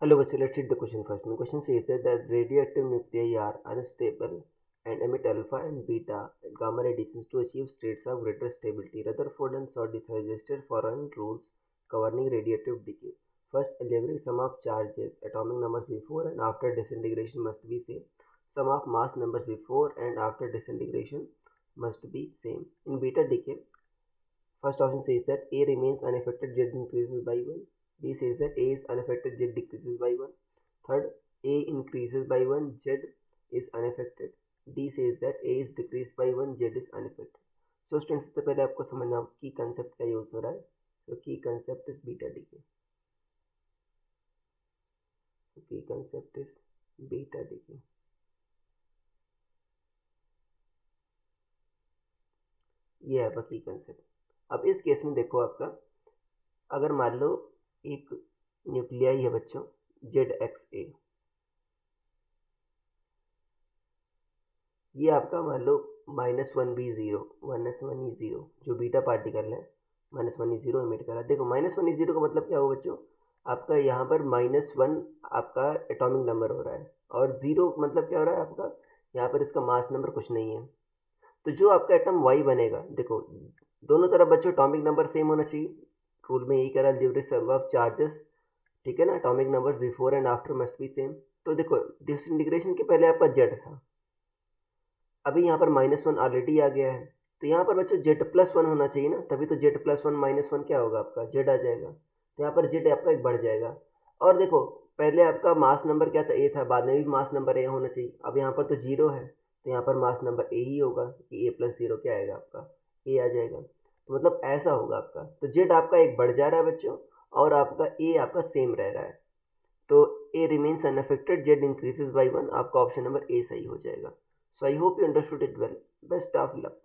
Hello, Vasu. Let's read the question first. The question says that the radioactive nuclei are unstable and emit alpha and beta and gamma radiations to achieve states of greater stability. Rutherford and Shaw suggested following rules governing radioactive decay. First, algebraic sum of charges, atomic numbers before and after disintegration must be same. Sum of mass numbers before and after disintegration must be same. In beta decay, first option says that A remains unaffected, Z increases by 1. B says that A is unaffected, Z decreases by 1. Third, A increases by 1, Z is unaffected. D says that A is decreased by 1, Z is unaffected. So students, सबसे पहले आपको समझना की concept का use हो रहा है. तो की कंसेप्ट इज बीटा डीके. की कंसेप्ट इज बीटा डीके. ये है आपका की कंसेप्ट. अब इस केस में देखो, आपका अगर मान लो एक न्यूक्लियाई है बच्चों ZXA, ये आपका मान लो -1B0 -1E0 जो बीटा पार्टिकल है -1E0 एमिट कर रहा है. देखो -1E0 का मतलब क्या होगा बच्चों, आपका यहाँ पर -1 आपका एटॉमिक नंबर हो रहा है और 0 मतलब क्या हो रहा है आपका, यहाँ पर इसका मास नंबर कुछ नहीं है. तो जो आपका एटम Y बनेगा, देखो दोनों तरफ बच्चों एटॉमिक नंबर सेम होना चाहिए. रूल में यही कह रहा है, अलजेब्रिक सम ऑफ चार्जेस, ठीक है ना. Atomic number before and after must be same. तो देखो डिसइंटीग्रेशन के पहले आपका Z था, अभी यहाँ पर -1 ऑलरेडी आ गया है. तो यहाँ पर बच्चों Z+1 होना चाहिए ना, तभी तो Z+1 -1 क्या होगा आपका Z आ जाएगा. तो यहाँ पर Z आपका एक बढ़ जाएगा. और देखो पहले आपका मास नंबर क्या था, A था, बाद में भी मास नंबर A होना चाहिए. अब यहाँ पर तो 0 है, तो यहाँ पर मास नंबर A ही होगा कि A+0 क्या आएगा आपका A आ जाएगा. तो मतलब ऐसा होगा आपका. तो Z आपका एक बढ़ जा रहा है बच्चों और आपका A आपका सेम रह रहा है. तो A remains unaffected, Z increases by 1. आपका ऑप्शन नंबर A सही हो जाएगा. So I hope you understood it well. Best of luck.